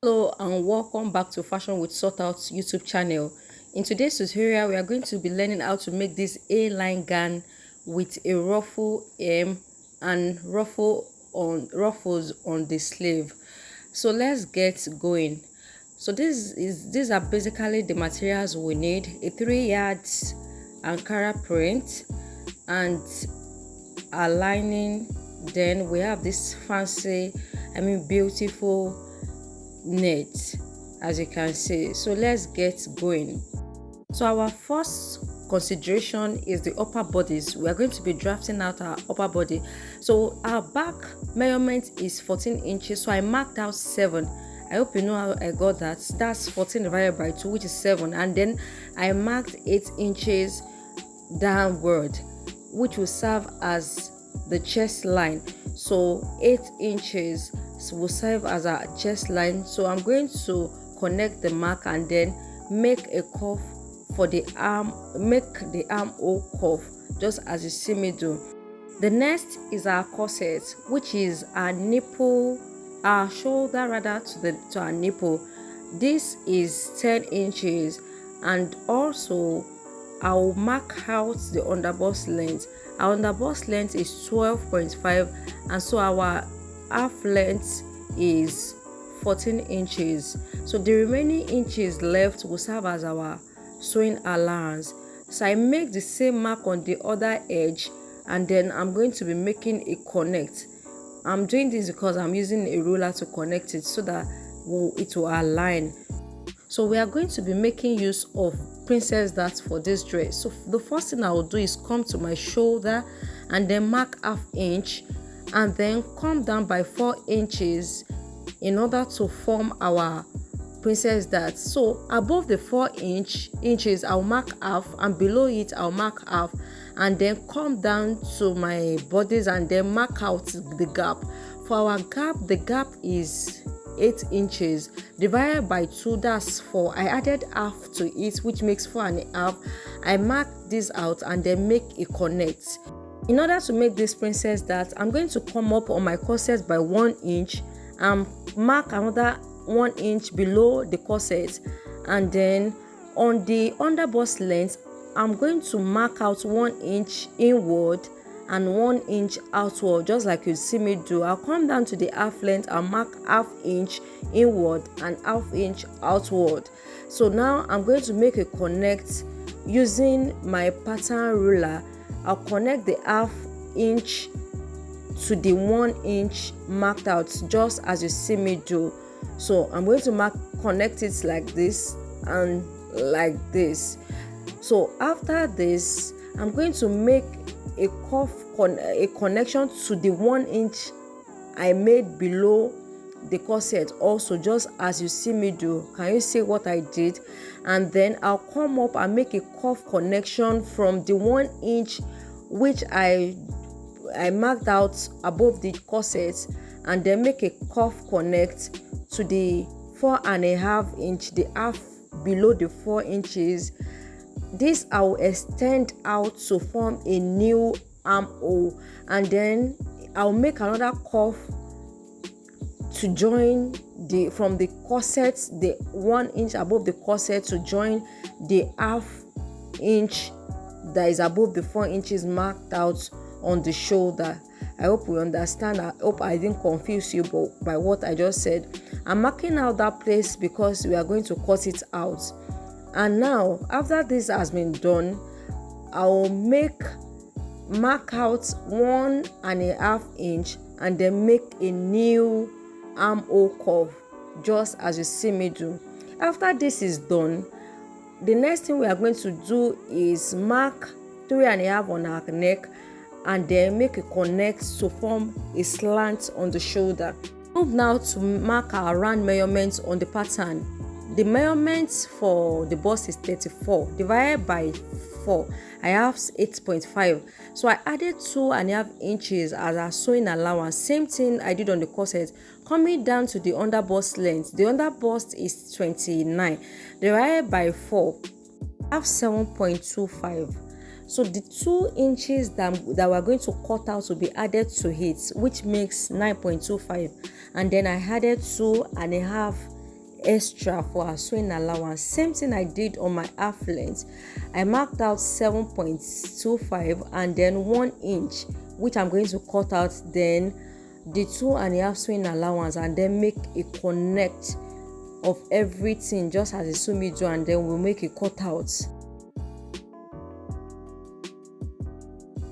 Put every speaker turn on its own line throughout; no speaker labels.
Hello and welcome back to Fashion with Sort Out YouTube channel. In today's tutorial, we are going to be learning how to make this A-line gown with a ruffle hem and ruffles on the sleeve. So let's get going. So these are basically the materials we need: a 3 yards Ankara print and a lining. Then we have this fancy, beautiful net, as you can see. So let's get going. So our first consideration is the upper bodies. We are going to be drafting out our upper body. So our back measurement is 14 inches, so I marked out 7. I hope you know how I got that. That's 14 divided by 2, which is 7, and then I marked 8 inches downward, which will serve as the chest line. So 8 inches will serve as our chest line. So I'm going to connect the mark and then make a curve for the arm, make the armhole curve, just as you see me do. The next is our corset, which is our nipple, our shoulder rather, to our nipple. This is 10 inches, and also I'll mark out the underbust length. Our underbust length is 12.5, and so our half length is 14 inches. So the remaining inches left will serve as our sewing allowance. So I make the same mark on the other edge, and then I'm going to be making a connect. I'm doing this because I'm using a ruler to connect it so that it will align. So we are going to be making use of princess darts for this dress. So the first thing I will do is come to my shoulder and then mark half inch, and then come down by 4 inches in order to form our princess darts. So above the 4 inches I'll mark half, and below it I'll mark half, and then come down to my bodies and then mark out the gap. For our gap, the gap is 8 inches divided by 2, that's 4. I added half to it, which makes 4.5. I mark this out and then make a connect. In order to make this princess dart, I'm going to come up on my corset by 1 inch and mark another 1 inch below the corset, and then on the underbust length I'm going to mark out 1 inch inward and 1 inch outward, just like you see me do. I'll come down to the half length and mark half inch inward and half inch outward. So now I'm going to make a connect using my pattern ruler. I'll connect the half inch to the 1 inch marked out, just as you see me do. So I'm going to connect it like this and like this. So after this, I'm going to make a connection to the 1 inch I made below the corset, also just as you see me do. Can you see what I did? And then I'll come up and make a cuff connection from the 1 inch which I marked out above the corset, and then make a cuff connect to the 4.5 inch, the half below the 4 inches. This I will extend out to form a new armhole, and then I'll make another cuff to join from the corset, the 1 inch above the corset, to join the half inch that is above the 4 inches marked out on the shoulder. I hope you understand. I hope I didn't confuse you by what I just said. I'm marking out that place because we are going to cut it out. And now, after this has been done, I'll mark out 1.5 inch and then make a new armhole curve, just as you see me do. After this is done, the next thing we are going to do is mark 3.5 on our neck, and then make a connect to form a slant on the shoulder. Move now to mark our round measurements on the pattern. The measurements for the bust is 34 divided by 4. I have 8.5. So I added 2.5 inches as a sewing allowance. Same thing I did on the corset. Coming down to the underbust length, the underbust is 29 divided by 4. I have 7.25. So the 2 inches that we're going to cut out will be added to it, which makes 9.25. And then I added 2.5 extra for our sewing allowance. Same thing I did on my half length. I marked out 7.25 and then 1 inch, which I'm going to cut out, then the 2.5 sewing allowance, and then make a connect of everything just as a sew me do, and then we'll make a cutout.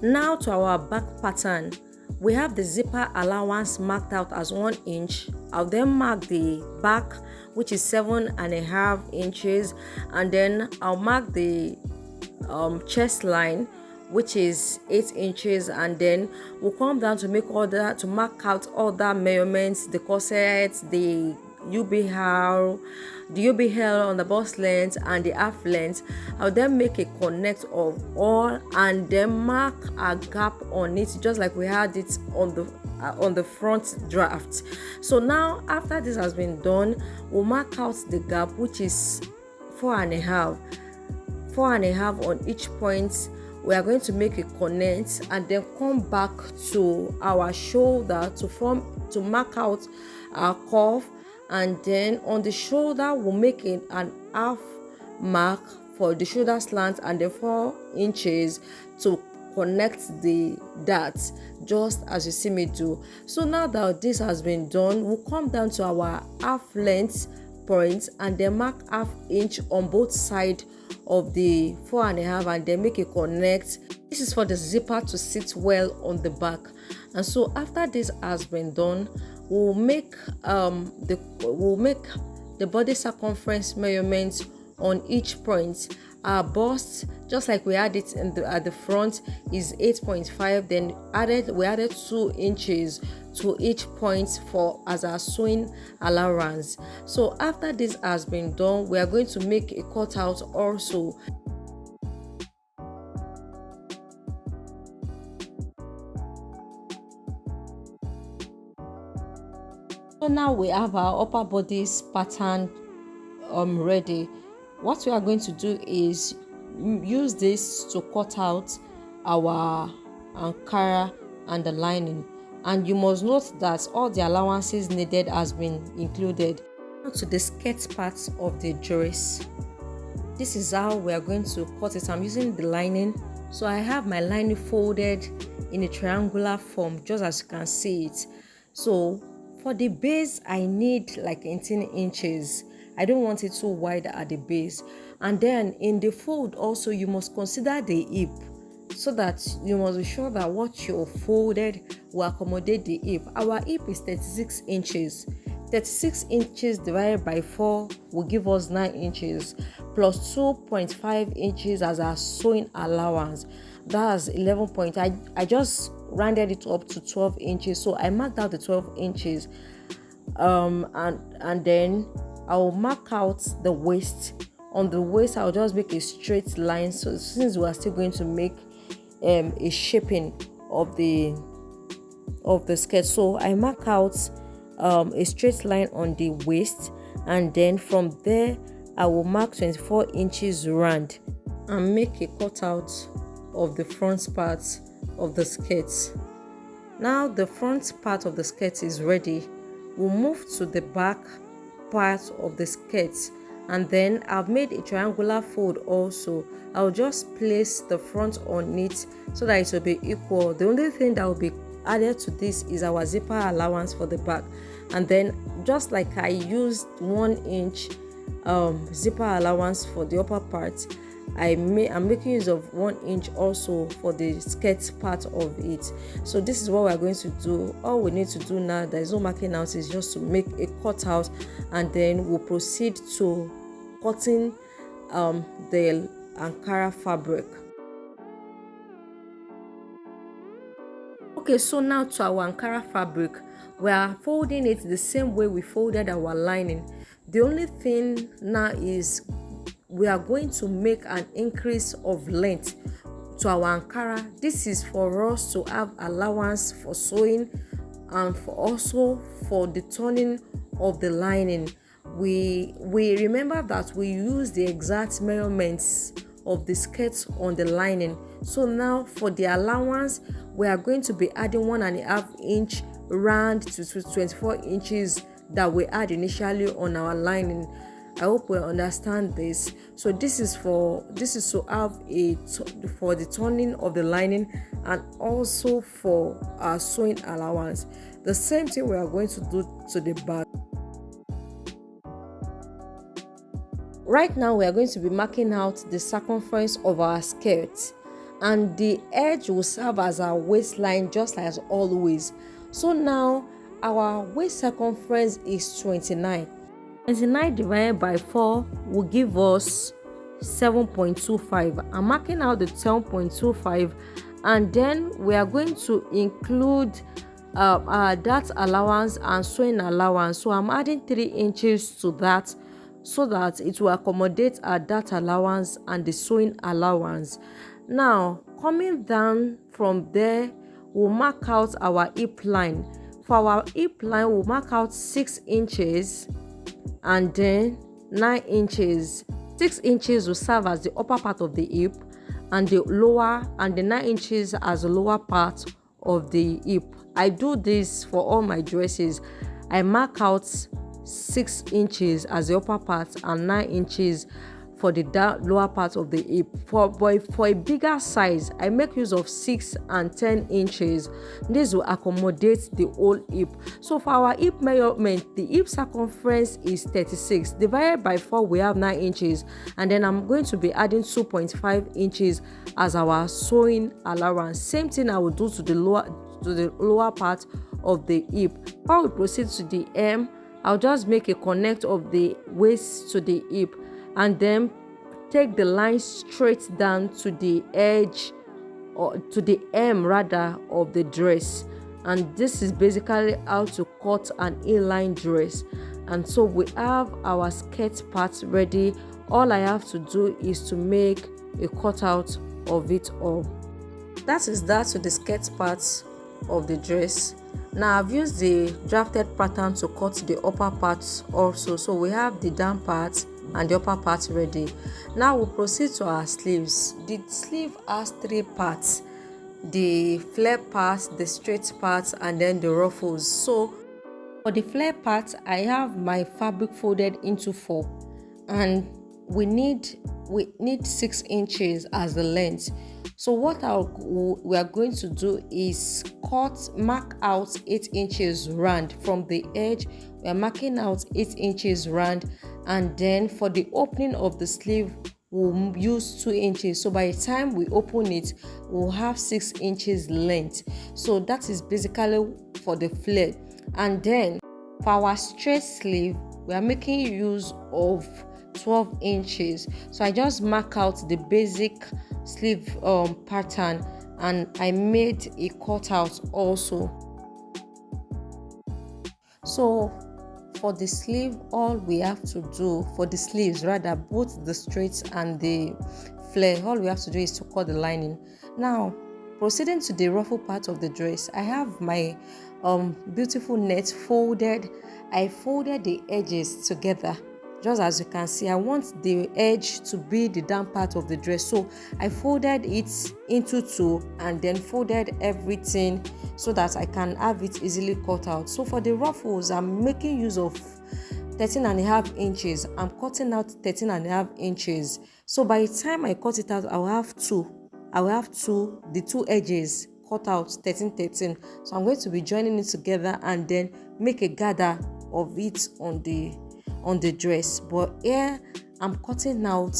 Now to our back pattern. We have the zipper allowance marked out as 1 inch. I'll then mark the back, which is 7.5 inches, and then I'll mark the chest line, which is 8 inches, and then we'll come down to mark out all the measurements, the corset, the UBL on the bust length and the half length. I'll then make a connect of all and then mark a gap on it, just like we had it on the front draft. So now after this has been done, we'll mark out the gap, which is 4.5 on each point. We are going to make a connect and then come back to our shoulder to mark out our curve, and then on the shoulder we'll make an half mark for the shoulder slant and then 4 inches to connect the darts, just as you see me do. So now that this has been done, we'll come down to our half length point and then mark half inch on both sides of the 4.5 and then make a connect. This is for the zipper to sit well on the back. And so after this has been done, we'll make the body circumference measurements on each point. Our bust, just like we had it at the front, is 8.5. Then we added 2 inches to each point as our sewing allowance. So after this has been done, we are going to make a cutout also. So now we have our upper bodice pattern ready. What we are going to do is use this to cut out our Ankara and the lining, and you must note that all the allowances needed has been included. Now to the skirt part of the dress. This is how we are going to cut it. I'm using the lining, so I have my lining folded in a triangular form, just as you can see it. So for the base, I need like 18 inches. I don't want it too wide at the base. And then in the fold also, you must consider the hip, so that you must be sure that what you folded will accommodate the hip. Our hip is 36 inches. 36 inches divided by 4 will give us 9 inches, plus 2.5 inches as our sewing allowance. That's 11 point. I just rounded it up to 12 inches, so I marked out the 12 inches. And then I'll mark out the waist. On the waist, I'll just make a straight line. So since we are still going to make a shaping of the skirt, so I mark out a straight line on the waist, and then from there I will mark 24 inches round and make a cutout of the front part of the skirt. Now the front part of the skirt is ready. We'll move to the back part of the skirt, and then I've made a triangular fold also. I'll just place the front on it so that it will be equal. The only thing that will be added to this is our zipper allowance for the back, and then just like I used 1 inch zipper allowance for the upper part, I'm making use of 1 inch also for the skirt part of it. So this is what we're going to do. All we need to do now, there is no marking out, is just to make a cutout, and then we'll proceed to cutting the Ankara fabric. Okay, so now to our Ankara fabric, we are folding it the same way we folded our lining. The only thing now is we are going to make an increase of length to our Ankara. This is for us to have allowance for sewing and also for the turning of the lining. We remember that we use the exact measurements of the skirt on the lining. So now for the allowance, we are going to be adding 1.5 inch round to 24 inches that we had initially on our lining. I hope we understand this. So this is to have for the turning of the lining and also for our sewing allowance. The same thing we are going to do to the back. Right now we are going to be marking out the circumference of our skirt, and the edge will serve as our waistline just as always. So now our waist circumference is 29. 29 divided by 4 will give us 7.25. I'm marking out the 7.25, and then we are going to include our dart allowance and sewing allowance. So I'm adding 3 inches to that so that it will accommodate our dart allowance and the sewing allowance. Now coming down from there, we'll mark out our hip line. For our hip line, we'll mark out 6 inches and then 9 inches. 6 inches will serve as the upper part of the hip, and the 9 inches as the lower part of the hip. I do this for all my dresses. I mark out 6 inches as the upper part and 9 inches for the lower part of the hip. For a bigger size, I make use of 6 and 10 inches. This will accommodate the whole hip. So for our hip measurement, the hip circumference is 36. Divided by 4, we have 9 inches. And then I'm going to be adding 2.5 inches as our sewing allowance. Same thing I will do to the lower part of the hip. Before we proceed to the hem, I'll just make a connect of the waist to the hip, and then take the line straight down to the edge, or to the hem rather, of the dress. And this is basically how to cut an inline dress. And so we have our skirt part ready. All I have to do is to make a cutout of it all. That is that to the skirt part of the dress. Now I've used the drafted pattern to cut the upper parts also. So we have the down part and the upper part ready. Now we'll proceed to our sleeves. The sleeve has 3 parts: the flare part, the straight part, and then the ruffles. So for the flare part, I have my fabric folded into 4, and we need 6 inches as the length. So what we are going to do is mark out 8 inches round from the edge. We are marking out 8 inches round, and then for the opening of the sleeve, we'll use 2 inches. So by the time we open it, we'll have 6 inches length. So that is basically for the flare. And then for our straight sleeve, we are making use of 12 inches. So I just mark out the basic sleeve pattern, and I made a cutout also. So for the sleeve, all we have to do, for the sleeves rather, both the straight and the flare, all we have to do is to cut the lining. Now proceeding to the ruffle part of the dress, I have my beautiful net folded. I folded the edges together. Just as you can see, I want the edge to be the down part of the dress, so I folded it into 2 and then folded everything so that I can have it easily cut out. So for the ruffles, I'm making use of 13.5 inches. I'm cutting out 13.5 inches. So by the time I cut it out, I will have the 2 edges cut out 13. So I'm going to be joining it together and then make a gather of it on the dress. But here I'm cutting out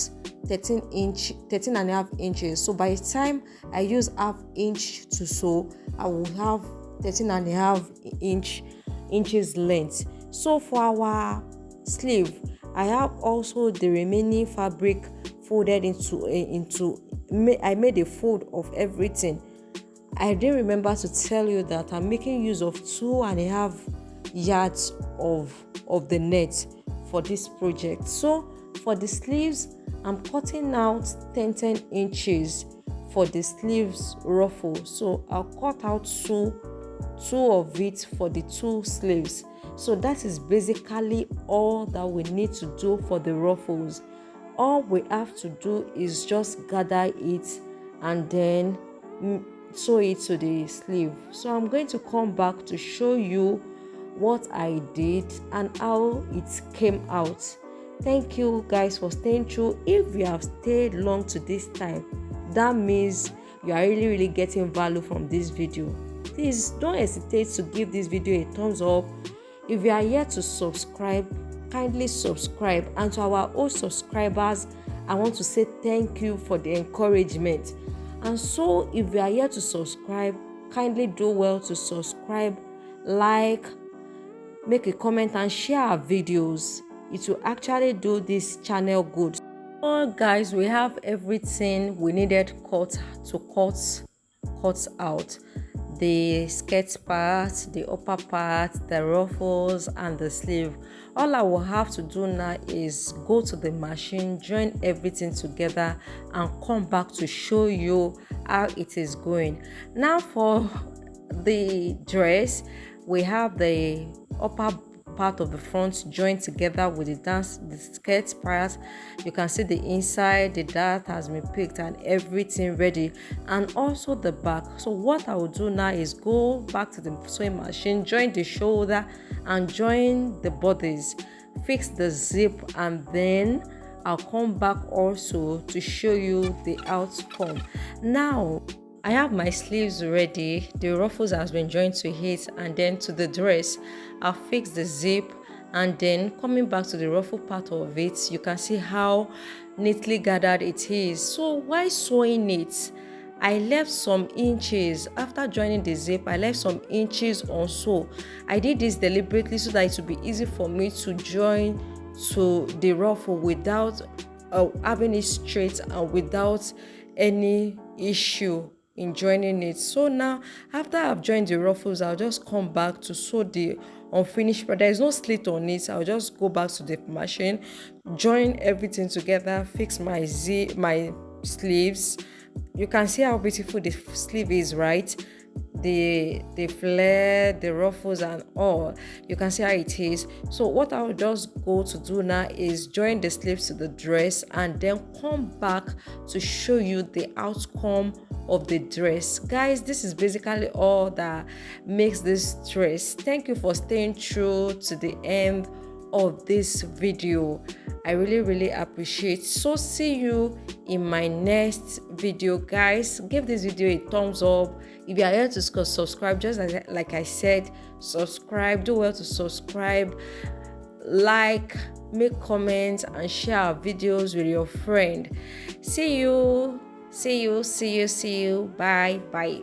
13.5 inches. So by the time I use half inch to sew, I will have 13.5 inches length. So for our sleeve, I have also the remaining fabric folded into I made a fold of everything. I didn't remember to tell you that I'm making use of 2.5 yards of the net for this project. So for the sleeves, I'm cutting out 10 inches for the sleeves ruffle. So I'll cut out two of it for the 2 sleeves. So that is basically all that we need to do for the ruffles. All we have to do is just gather it and then sew it to the sleeve. So I'm going to come back to show you what I did and how it came out. Thank you guys for staying through. If you have stayed long to this time, that means you are really getting value from this video. Please don't hesitate to give this video a thumbs up. If you are yet to subscribe, kindly subscribe. And to our old subscribers, I want to say thank you for the encouragement. And so if you are yet to subscribe, kindly do well to subscribe, like, make a comment and share our videos. It will actually do this channel good. So guys, we have everything we needed cut out. The skirt part, the upper part, the ruffles and the sleeve. All I will have to do now is go to the machine, join everything together and come back to show you how it is going. Now for the dress, we have the upper part of the front joined together with the skirt part. You can see the inside, the dart has been picked and everything ready, and also the back. So what I will do now is go back to the sewing machine, join the shoulder and join the bodice, fix the zip, and then I'll come back also to show you the outcome. Now I have my sleeves ready, the ruffles has been joined to it, and then to the dress I'll fix the zip, and then coming back to the ruffle part of it, you can see how neatly gathered it is. So while sewing it, I left some inches. After joining the zip, I left some inches on sew. I did this deliberately so that it would be easy for me to join to the ruffle without having it straight and without any issue in joining it. So now after I've joined the ruffles, I'll just come back to sew the unfinished part. There is no slit on it. I'll just go back to the machine, join everything together, fix my sleeves. You can see how beautiful the sleeve is, right? The flare, the ruffles and all, you can see how it is. So what I'll just go to do now is join the sleeves to the dress and then come back to show you the outcome of the dress. Guys, this is basically all that makes this dress. Thank you for staying true to the end of this video. I really appreciate. So see you in my next video. Guys, give this video a thumbs up. If you are here to subscribe, just like I said, subscribe. Do well to subscribe, like, make comments and share our videos with your friend. See you. Bye.